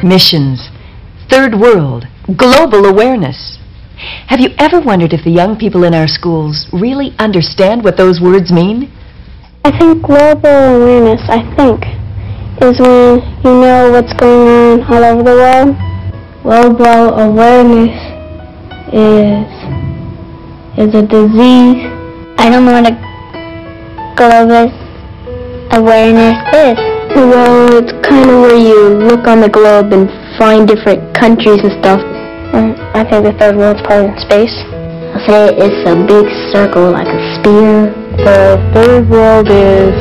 Missions, third world, global awareness. Have you ever wondered if the young people in our schools really understand what those words mean? I think global awareness, is when you know what's going on all over the world. Global awareness is a disease. I don't know what a global awareness is. Well, it's kind of where you look on the globe and find different countries and stuff. I think the third world's probably in space. I'll say it's a big circle, like a spear. The third world is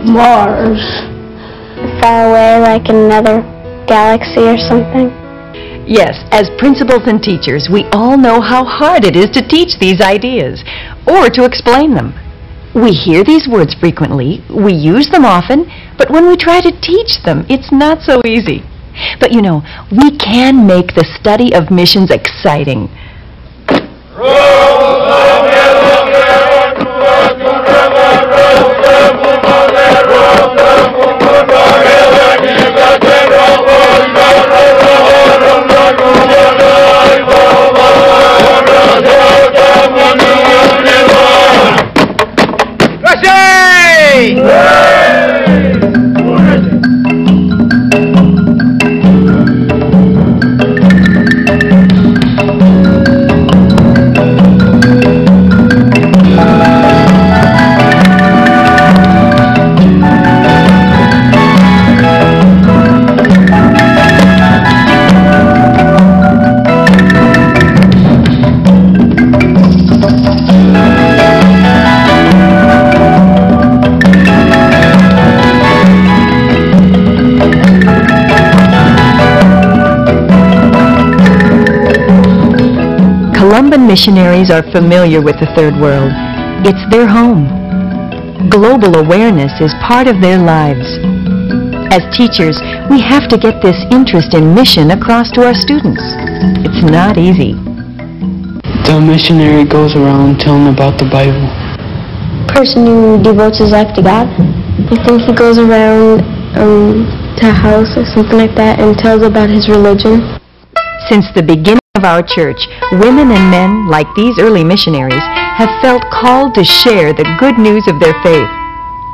Mars. Far away, like in another galaxy or something. Yes, as principals and teachers, we all know how hard it is to teach these ideas, or to explain them. We hear these words frequently, we use them often, but when we try to teach them, it's not so easy. But you know, we can make the study of missions exciting. Columban missionaries are familiar with the third world. It's their home. Global awareness is part of their lives. As teachers, we have to get this interest in mission across to our students. It's not easy. The missionary goes around telling about the Bible. Person who devotes his life to God. I think he goes around to a house or something like that and tells about his religion. Since the beginning of our church, women and men, like these early missionaries, have felt called to share the good news of their faith.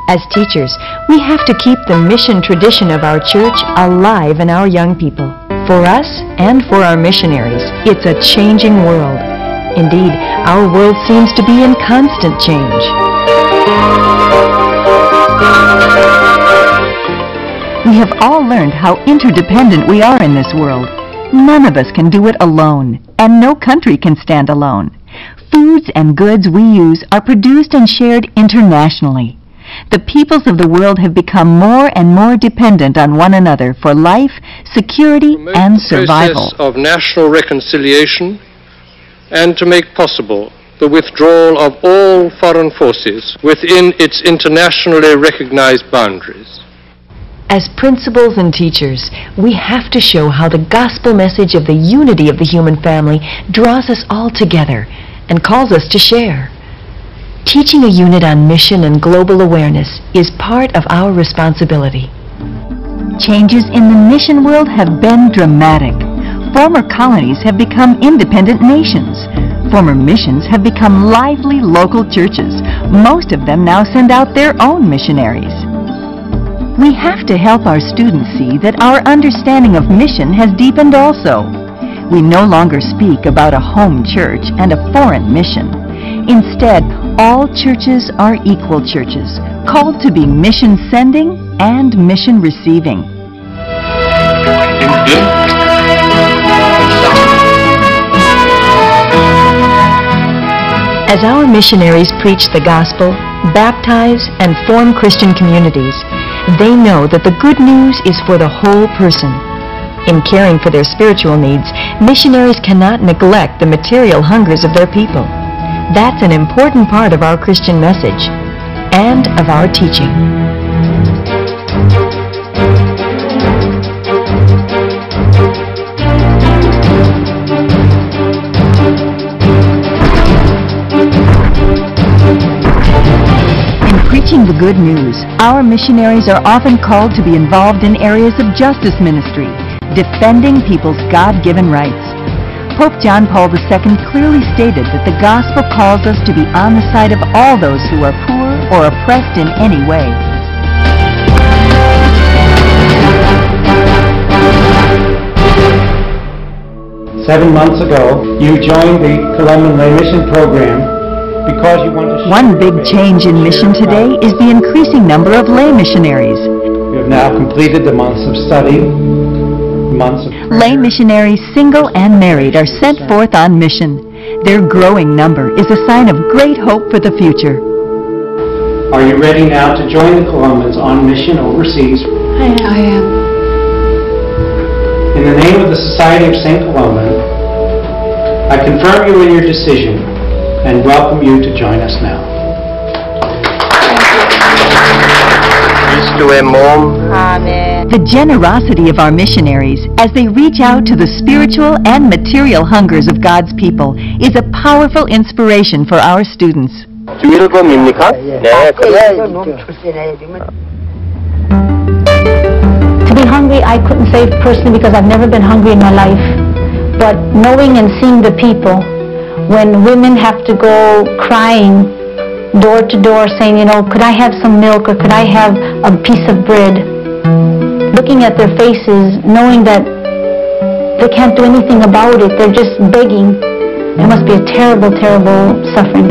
As teachers, we have to keep the mission tradition of our church alive in our young people. For us and for our missionaries, it's a changing world. Indeed, our world seems to be in constant change. We have all learned how interdependent we are in this world. None of us can do it alone, and no country can stand alone. Foods and goods we use are produced and shared internationally. The peoples of the world have become more and more dependent on one another for life, security, and survival. The process of national reconciliation and to make possible the withdrawal of all foreign forces within its internationally recognized boundaries. As principals and teachers, we have to show how the gospel message of the unity of the human family draws us all together and calls us to share. Teaching a unit on mission and global awareness is part of our responsibility. Changes in the mission world have been dramatic. Former colonies have become independent nations. Former missions have become lively local churches. Most of them now send out their own missionaries. We have to help our students see that our understanding of mission has deepened also. We no longer speak about a home church and a foreign mission. Instead, all churches are equal churches, called to be mission sending and mission receiving. As our missionaries preach the gospel, baptize, and form Christian communities, they know that the good news is for the whole person. In caring for their spiritual needs, missionaries cannot neglect the material hungers of their people. That's an important part of our Christian message and of our teaching. In preaching the good news. Our missionaries are often called to be involved in areas of justice ministry, defending people's God-given rights. Pope John Paul II clearly stated that the gospel calls us to be on the side of all those who are poor or oppressed in any way. Seven months ago, you joined the Columban Lay Mission Program because you want to... One big change in mission today is the increasing number of lay missionaries. You have now completed the months of study, months of prayer. Lay missionaries, single and married, are sent forth on mission. Their growing number is a sign of great hope for the future. Are you ready now to join the Columbans on mission overseas? I am. In the name of the Society of St. Columban, I confirm you in your decision and welcome you to join us now. Amen. The generosity of our missionaries as they reach out to the spiritual and material hungers of God's people is a powerful inspiration for our students. To be hungry, I couldn't say personally because I've never been hungry in my life. But knowing and seeing the people, when women have to go crying door to door saying, you know, could I have some milk or could I have a piece of bread? Looking at their faces, knowing that they can't do anything about it, they're just begging. It must be a terrible, terrible suffering.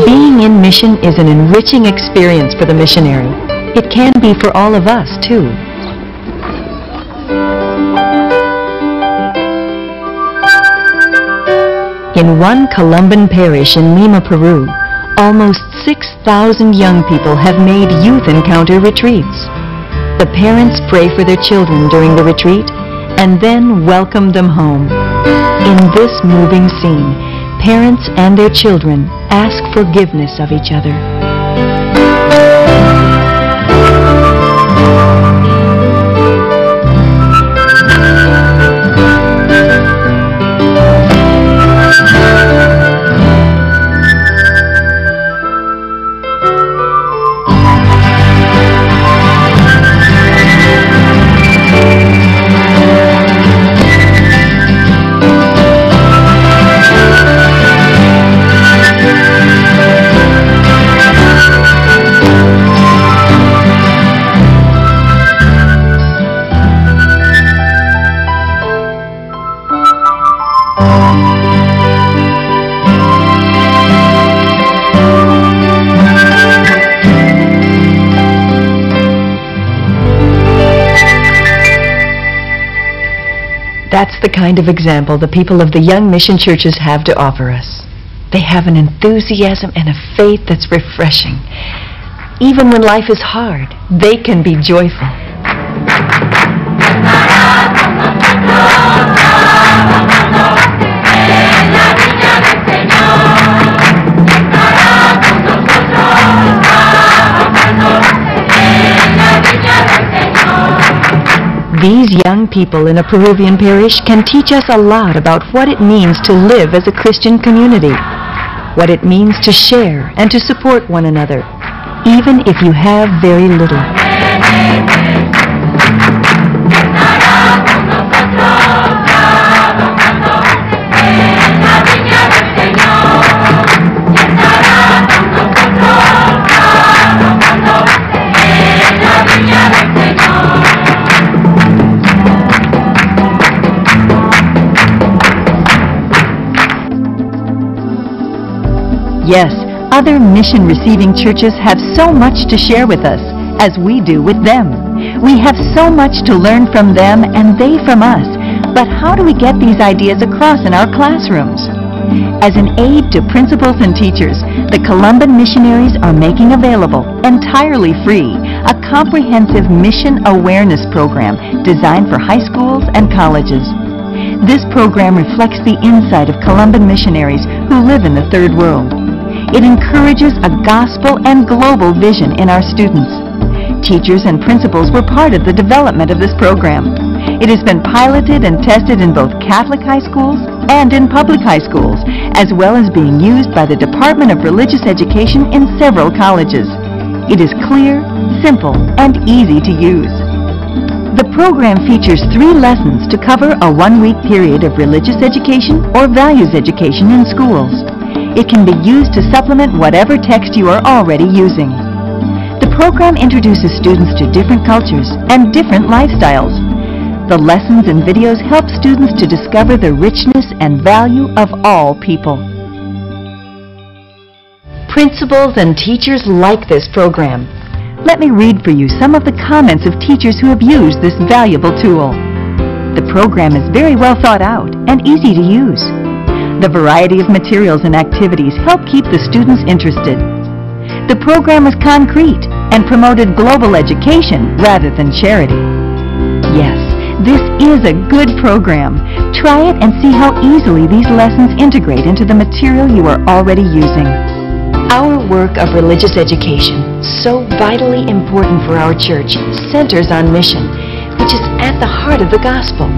Being in mission is an enriching experience for the missionary. It can be for all of us, too. In one Columban parish in Lima, Peru, almost 6,000 young people have made youth encounter retreats. The parents pray for their children during the retreat and then welcome them home. In this moving scene, parents and their children ask forgiveness of each other. That's the kind of example the people of the young mission churches have to offer us. They have an enthusiasm and a faith that's refreshing. Even when life is hard, they can be joyful. These young people in a Peruvian parish can teach us a lot about what it means to live as a Christian community, what it means to share and to support one another, even if you have very little. Yes, other mission-receiving churches have so much to share with us, as we do with them. We have so much to learn from them and they from us. But how do we get these ideas across in our classrooms? As an aid to principals and teachers, the Columban missionaries are making available, entirely free, a comprehensive mission awareness program designed for high schools and colleges. This program reflects the insight of Columban missionaries who live in the Third World. It encourages a gospel and global vision in our students. Teachers and principals were part of the development of this program. It has been piloted and tested in both Catholic high schools and in public high schools, as well as being used by the Department of Religious Education in several colleges. It is clear, simple, and easy to use. The program features 3 lessons to cover a 1-week period of religious education or values education in schools. It can be used to supplement whatever text you are already using. The program introduces students to different cultures and different lifestyles. The lessons and videos help students to discover the richness and value of all people. Principals and teachers like this program. Let me read for you some of the comments of teachers who have used this valuable tool. The program is very well thought out and easy to use. The variety of materials and activities help keep the students interested. The program is concrete and promoted global education rather than charity. Yes, this is a good program. Try it and see how easily these lessons integrate into the material you are already using. Our work of religious education, so vitally important for our church, centers on mission, which is at the heart of the gospel.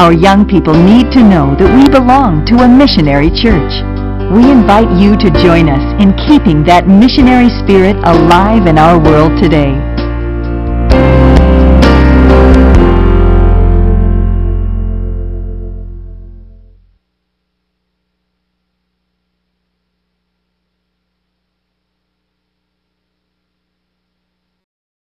Our young people need to know that we belong to a missionary church. We invite you to join us in keeping that missionary spirit alive in our world today.